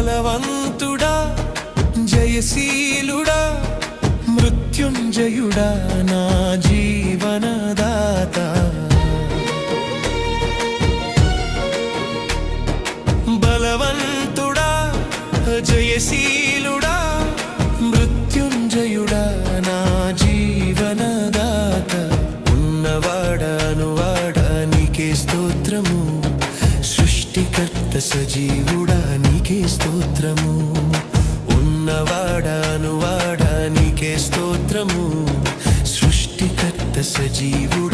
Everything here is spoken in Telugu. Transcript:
బలవంతుడా జయశీలుడా మృత్యుంజయుడా నా జీవనదాత బలవంతుడా జయశీలుడా మృత్యుంజయుడా నా జీవనదాత ఉన్నవాడా నీకే స్తోత్రము సృష్టికర్త సజీవుడా నీకే స్తోత్రము ఉన్నవాడా నీకే స్తోత్రము సృష్టికర్త సజీవుడా